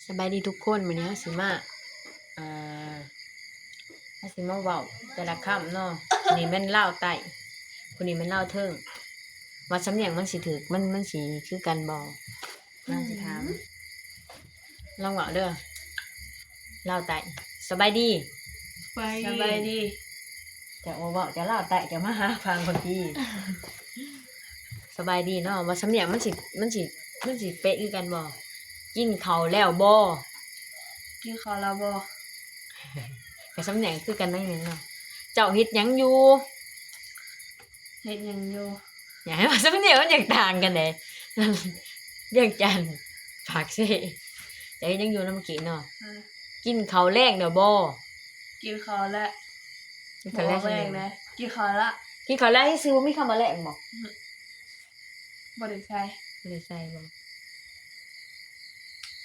สบายดีทุกคนวันนี้สิมาอ่าสิมาเว้าแต่ละคำเนาะคนนี้แม่นลาวใต้คนนี้แม่นลาวเทิงว่าสำเนียงมันสิถูกมันสิคือกันบ่น่าสิถามลองเว้าเด้อลาวใต้สบายดี สบายดี จะเว้าจะลาวใต้จะมาหาฟังคนดีสบายดีเนาะว่าสำเนียงมันสิเป๊ะคือกันบ่กินข้าวแล้วบ่ กินข้าวแล้วบ่ ก็สำเนียงคือกันได้แม่นเนาะเจ้าเฮ็ดหยังอยู่ เฮ็ดหยังอยู่ อยากให้ว่าสำเนียงมันอย่างต่างกันเด้เรียกจันทน์ปากเซ่จะเฮ็ดหยังอยู่นำเมื่อกี้เนาะ อ่า กินข้าวแลงเด้อบ่ กินข้าวแล้ว กินข้าวแลง บ่แรงนะกินข้าวละ กินข้าวแลงที่ซื้อบ่มีคำว่าแลงบ่ บ่ได้ใส่ บ่ได้ใส่บ่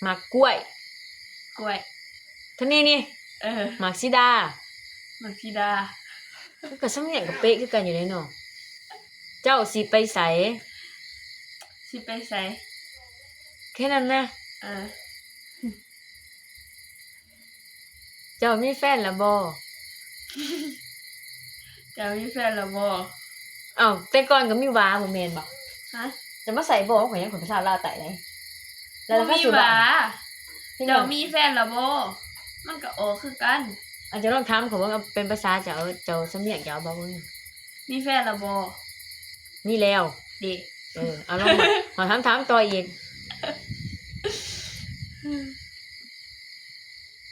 หมากกล้วย กล้วย เท่านี้นี่ หมากสีดา มันพิดา มันก็สำเนียงก็เป๊ะคือกันอยู่เด้เนาะเจ้าสิไปไส สิไปใส่ แค่นั้นนะ เออ เจ้ามีแฟนแล้วบ่ จะมีแฟนแล้วบ่ อ้าวแต่ก่อนก็มีหวาบ่แม่นบ่ ฮะ จะมาใส่บ่ข่อยยังข่อยภาษาลาวใต้ได้แล้ว บ่ ก็ มี สิ ห ว่า ว่า พี่น้ เจ้า อง มีแฟนแล้วบ่มันก็ออกคือกัน อาจจะลองถามเขาว่าเป็นภาษาเจ้าสำเนียงเจ้าบ่เบิ่ง มีแฟนแล้วบ่ นี่แล้ว เด็ก เอาลองมาขอถามต่ออีก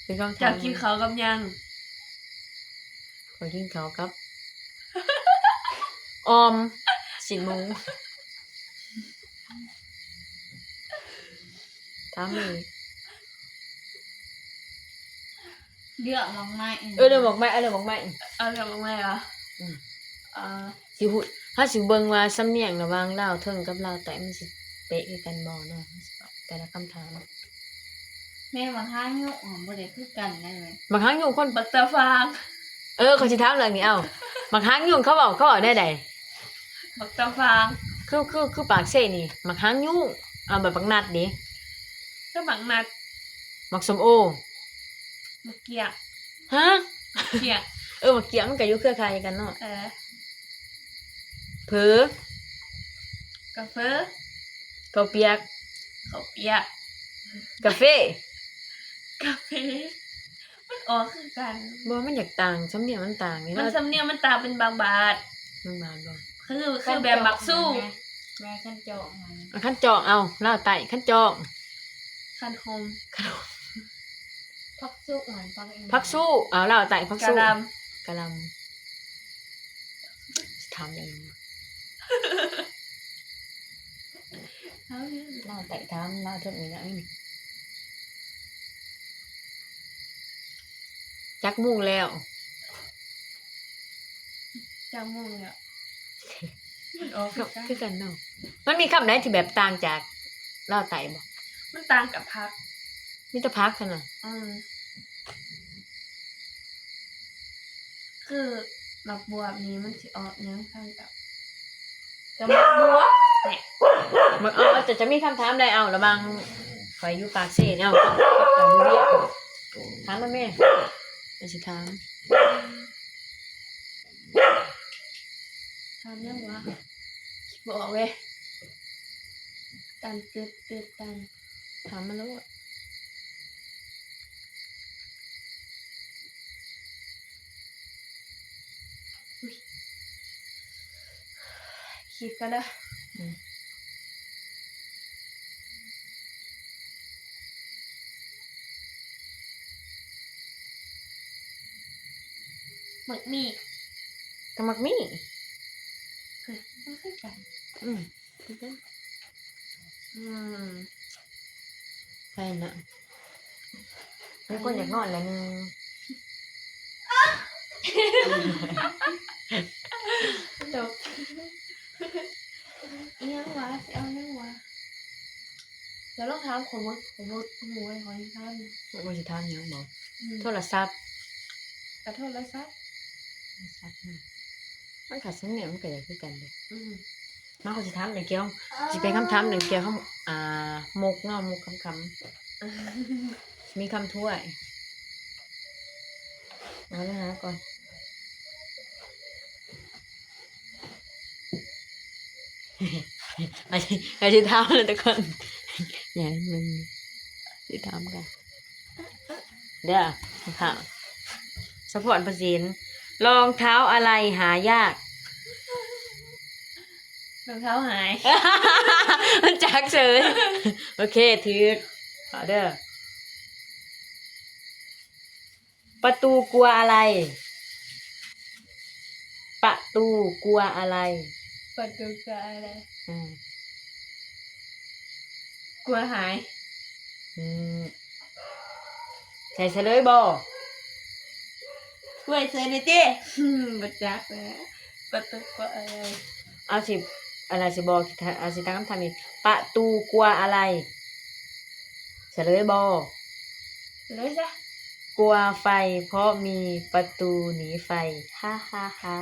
เป็นคำถา เจ้าม กินข้าวกับหยัง ขอกินข้าวกับออมสินหมูถามอีก เลือกลองไม้ เดี๋ยวบอกไม่เดี๋ยวบอกไม่ เอาเรื่องมาไหมอ่ะ อืม อ่า สิพูดถ้าสิเบิ่งว่าสำเนียงระหว่างลาวเทิงกับลาวใต้มันสิเป๊ะคือกันบ่เนาะแต่ละคำถาม แม่บางห้างยุอ๋อบ่ได้คือกันได้ไหม บางครั้งอยู่คน บักตาฟาง เขาสิถามเรื่องนี้เอาบางครั้งอยู่เขาเอาได้ใด บักตาฟาง คือปากเซ่นี่บางครั้งอยู่เอาแบบบักนัดดิ ก็บักนัด บักสมโอ บักเกียก ฮะ เกียก บักเกียมันก็อยู่เครือข่ายกันเนาะ เผลอก าแฟ ข้าวเปียก ข้าวเปียก กาแฟ กาแฟมันออกคือกัน บ่มันอยากต่างสำเนียงมันต่างนี่ มัน เนาะ สำเนียงมันตาเป็นบางบาท มันบานบ่ คือแบบบักสู้ แม่ขั้นจอกมัน เอาขั้นจองเอาลาวใต้ขั้นจอง คันโฮม พักซุกเหมือนพักเอง พักสู้เอาลาวใต้พัก กะ สู้ ล กะลำสิถามอย่างนี้ ำเอาเนี่ย ลาวใต้ถามลาวเทิงอีหยังนี่จักมุ่งแล้ว จังมุงเนี่ยมันออกคือกัน คือกันเนาะมันมีคำไหนที่แบบต่างจากลาวใต้บ่ มันต่างกับพัก มีแต่พักเท่านั้น คือบักบวบนี้มันสิออกเนื้อข้างกับ กำลังบัว เนี่ย มันเอาจะมีคำถามใดเอาระวังข่อยอยู่ปากเซ่เนี่ยเอาข่อยอยู่เรียกถามมาแม่จะสิถาม ทำยังวะบอกเว้ยตันตึดตึดตัน ถามมาแล้วอะ คิดกันเด้อหมึกมี กะมักมี่ มันคือกัน คือกัน อืม ใช่น่ะมีคนอยากนอนแล้วนึง จบอีหยังวะสิเอาหยังวะเดี๋ยวลองถามคนมดหมูไอ้หอยท่าน ว่าสิถามหยังบ่โทรศัพท์ ขอโทษแล้วซับ มันขาดสำเนียงมันก็อยากคือกันเด้ อืม มาเขาสิถามเรื่องเกี่ยวสิเป็นคำถามเรื่องเกี่ยวกับมุกเนาะมุกคำ มีคำถ้วยเอาเลยหาก่อนอาจจะทำเลยทุกคนอย่าให้มันจะทำกันเด้อค่ะสปอร์ตประสินรองเท้าอะไรหายาก รองเท้าหาย มันจักเฉยโอเคถือเอาเด้อประตูกลัวอะไรประตูกลัวอะไร ประตูกลัวอะไร อืม กลัวหาย อืมใส่เฉลยบ่ ช่วยเซนเจ้บัดจักนะประตูกลัวอะไร เอาสิอะไรสิบอกเอาสิตั้งคำถามอีกประตูกลัวอะไรเฉลยบ่ เลยจ้ะ กลัวไฟเพราะมีประตูหนีไฟฮ่าฮ่าฮ่า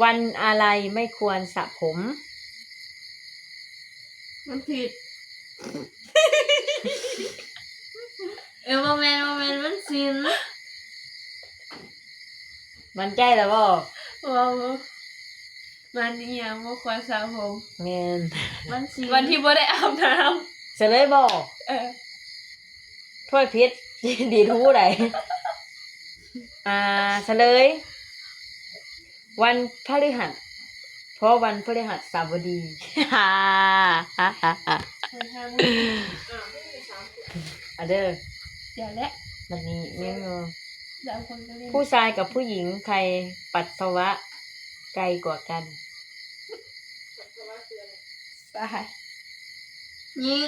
วันอะไรไม่ควรสระผม มันผิด โมเมนต์มันสิน มันใจแล้วบ่ ว้าวมันนี่ยังบ่ควรสระผม แม่น มันสินวันที่บ่ได้อาบน้ เฉลยบ่ ำถ้วยพิษ ดีทูไหนเฉลยวันพฤหัสเพราะวันพฤหัสบดี ฮ่าฮ่าฮ่าฮ่า มันทาง อ่ะเด้อ เดี๋ยวแหละ วันนี้เมนู เดี๋ยวคนก็เล่น ผู้ชายกับผู้หญิงใครปัสสาวะไกลกว่ากัน ไปยิง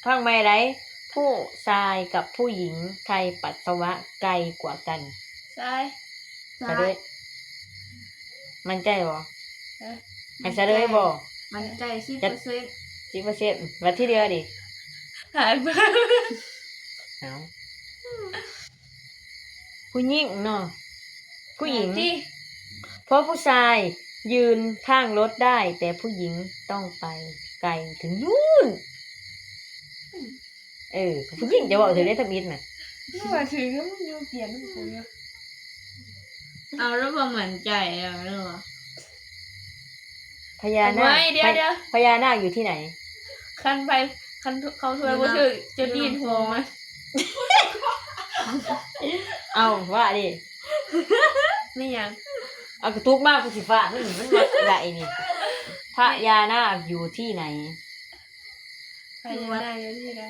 ฟังไม่ไรผู้ชายกับผู้หญิงใครปัสสาวะไกลกว่ากัน ซ้าย เฉลยมันใจบ่ เอ้ย ให้เฉลยบ่ มันใจ10% 10%วันที่เดียวดิ หายไป เอาผู้หญิงเนาะผู้หญิง ที่ เพราะผู้ชายยืนข้างรถได้ แต่ผู้หญิงต้องไปไกลถึงนู่นผู้หญิงจะบอกถึงได้ทำอิฐน่ะ นี่ว่าถือก็มันอยู่เปลี่ยนมันกูอยู่ เอาแล้วบ่เหมือนใจเอาแล้วเหรอ พญานาค เดี๋ยว พญานาคอยู่ที่ไหน คันไปคันเขาช่วยบ่ถือจะดีดหัวมัน เอาว่าดิ นี่หยัง เอากระตุกมากกูสิฟ้ามันมาไรนี่พญานาคอยู่ที่ไหน ไปยังไงอยู่ที่ใด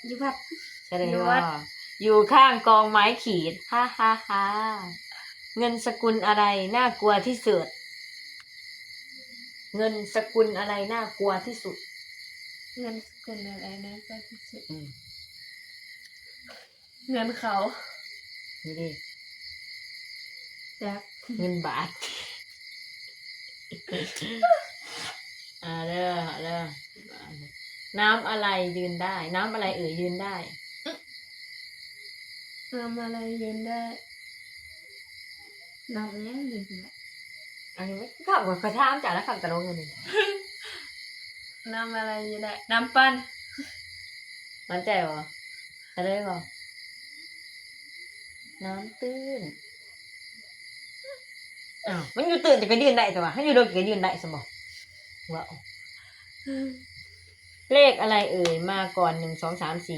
อยู่พัด แสดง อยู่วั ว่า ด อยู่ข้างกองไม้ขีดฮ่าฮ่าฮ่าเงินสกุลอะไรน่ากลัวที่สุดเงินสกุลอะไรน่ากลัวที่สุด เงินสกุลอะไรนะก็ที่สุด อืม เงินเขา นี่ดิ จัก เงินบาท เด้อน้ำอะไรยืนได้ น้ำอะไรยืนได้ ทำอะไรยืนได้ น้ำเนี้ยอยู่ที่ไหน อันนี้ไม่ขับกับกระทามจ่ายแล้วขับตะลงเงินนี่ น้ำอะไรยืนได้น้ำปั้น มันใจเหรออะไรเหรอน้ำตื้นอ้าวมันอยู่ตื่นแต่ก็ยืนได้แต่ว่าให้อยู่โดนก็ยืนได้สมองว้าวเลขอะไรมาก่อน1 2 3 4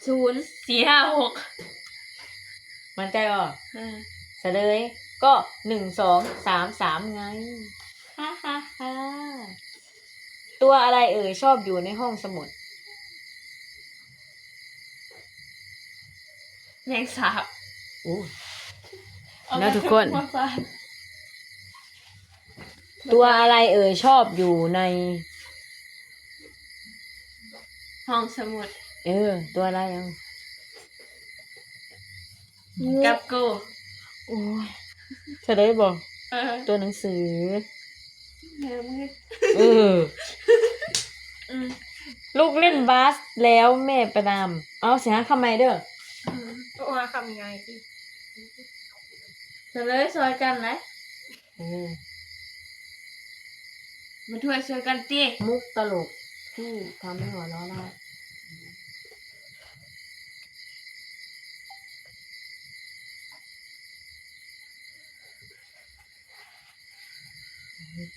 0 4 5 6มันใจเหรอเฉลยก็1 2 3 3ไงฮ่าฮ่าฮ่าตัวอะไรชอบอยู่ในห้องสมุด แมงสาบ อู้ เอา นะทุกคน มาฟาด ตัวอะไรชอบอยู่ใน ห้องสมุด ตัวอะไรอ่ะ กับกู โอ้ยเฉลยบอก เออ ตัวหนังสือ แม่มึง เออ ลูกเล่นบาสแล้วแม่ประนามเอาเสียงคำไมเด้อ ว่าคำยังไงดิจะเลยซอยกันไหม เออ มาช่วยซอยกันตี มุกตลก เพ ผู้ทำให้หัวเราะได้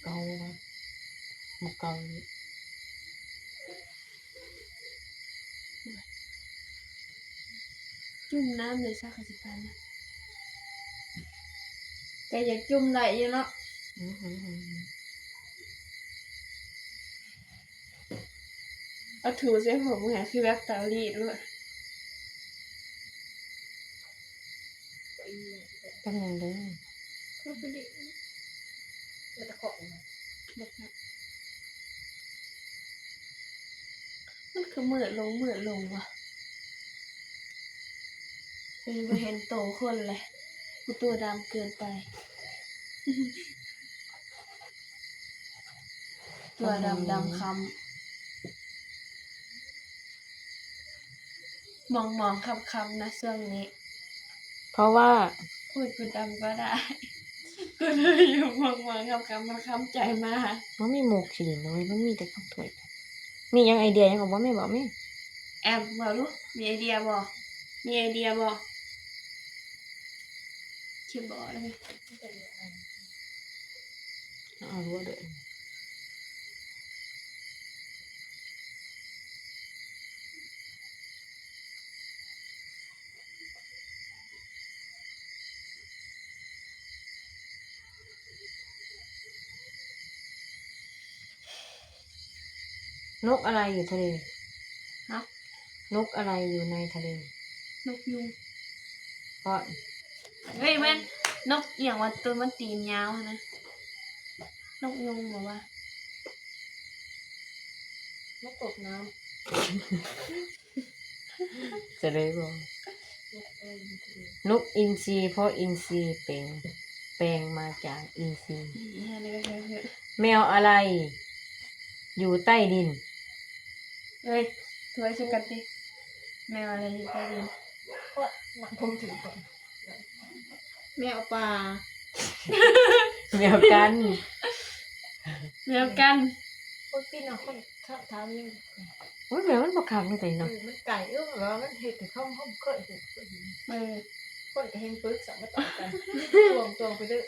เกาครับมาเกา จุ่มน้ำเลยซะค่ะสิพันนะ ก็อยากจุ่มได้อยู่เนาะ เอาถูเส้นผมไงคือแบบเตารีดด้วย กำลังเดิน ก็ไปดิ มันจะของ มันคือเหมือนลงว่ะเป็นบ่เห็นโตคนเลยกูตัวดำเกินไป ตัวดำคำมองคำนะช่วงนี้ เพราะว่า พูดกูดำก็ได้ กูเลยอยู่มองคำมันคำใจมาก มันมีหมกขีดเลยมันมีแต่ข้าวถ้วยมียังไอเดียยังบอกว่าไม่บอกไม่ แอมบอกลูกมีไอเดียบอกเขียนบอกแล้วไง เอารู้ว่าเด้อ นกอะไรอยู่ทะเล ฮะ นกอะไรอยู่ในทะเล นกยุง เพราะ เฮ้ยแม่นนกอย่างว่าตัวมันตีนยาวนะนกยุงบอกว่าน กตกน้ จะเลยบอกนกอินทรีเพราะอินทรีแปลงมาจากอินทรี นี่ฮะนี่ก็คือ แมวอะไร อยู่ใต้ดิน เฮ้ยถวยสุกันดิแมวอะไรอยู่ใต้ดิน ำก็หนักผมถือก่อนแมวป่า แมวกัน แมวกัน คนปีนเอาคนท้านี่ โอ้ยแมวมันบักคักนี่แต่เนาะ มันไก่แล้วมันเห็ดแต่เขาเคยเห็ด เออ คนเฮงปึกสัมมาต่อกันตวงไปเรื่อย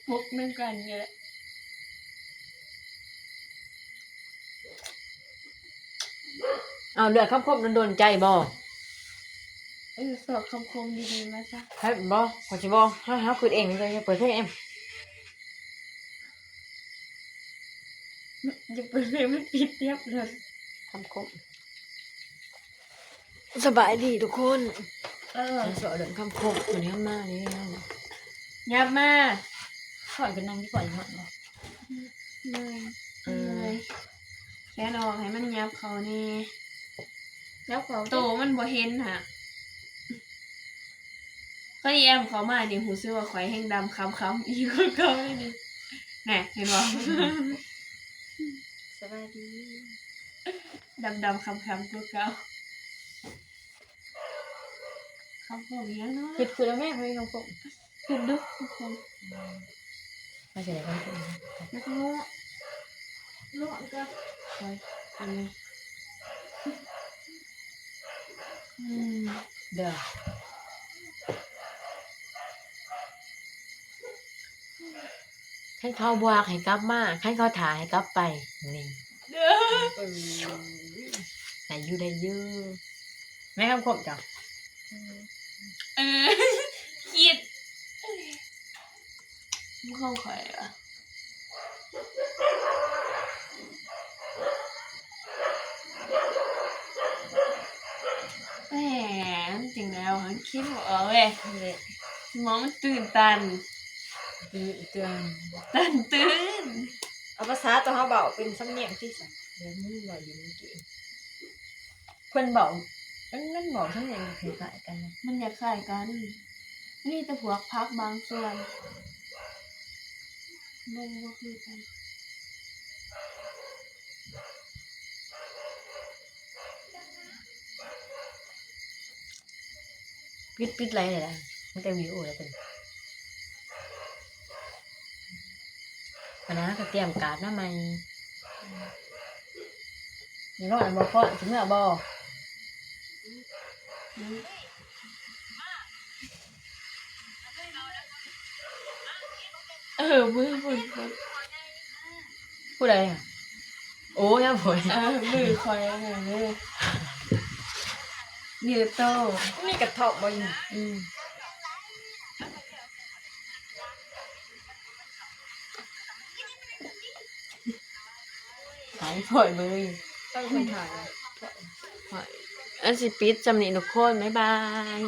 มุกนึ่งกันเนี่ยแหละ เอาเดือดคำคมโดนใจบ่ สอบคำคมดีๆมาซะ ให้บ่ขอสิบ่หาคือเองนี่จะเปิดเพลงเอ็ม อย่าเปิดเลยมันปิดเรียบเลย คำคมสบายดีทุกคน เออ สอนเดินคำคมวันนี้ข้างหน้านี่ ยับมา ถอยกันนั่งดีกว่าอีกหน่อยบ่ เลยแค่นอกให้มันยับเขานี่ แล้วเขา โตมันบ่เห็นค่ะก็แอมเขามาดิหูซื้อว่าข่อยแห้งดำคำอีกคนเขาเลยดิแน่เห็นบ่ สบายดี ดำคำตัวเก่าคำพูดเยอะเนาะ คิดคือแล้วแม่เพลงคำคม คิดดูทุกคน มาเสียคำคม แล้วก็ลวกก็คอยอันนี้ เด้อให้เขาบวกให้กลับมาให้เขาถ่ายให้กลับไปนี่ เด้อ แต่อยู่ได้เยอะแม่คำคมจ้ะ เออคิดมันเข้าข่อยอ่ะแหมจริงแล้วคิดว่าเว้ยสมองมันตื่นตัน เตือน ตื่น เอาภาษาตัวเขาเบาเป็นสำเนียงที่สั เดี๋ยวมึงบอกอยู่เมื่อกี้เพื่อนบอกมันบอกทั้งอย่างคล้ายๆกันนะ มันอยากคล้ายกันนี่แต่พวกพักบางส่วนมันก็คือกัน ปิดอะไรเลยล่ะมันจะวิวแล้วเป็นวันนั้นก็เตรียมการ์ดมาใหม่ ร้อนบ่พอถึงเมื่อบ่ มือฝุ่น ผู้ใดอ่ะโอ้ยผล มือคอยอะไรเลยนี่โต นี่กระเทาะบ่อยู่ หายผ่อยเลย ต้องคนถ่ายอะ อันสิปิดจำนี่ทุกคนบ๊ายบาย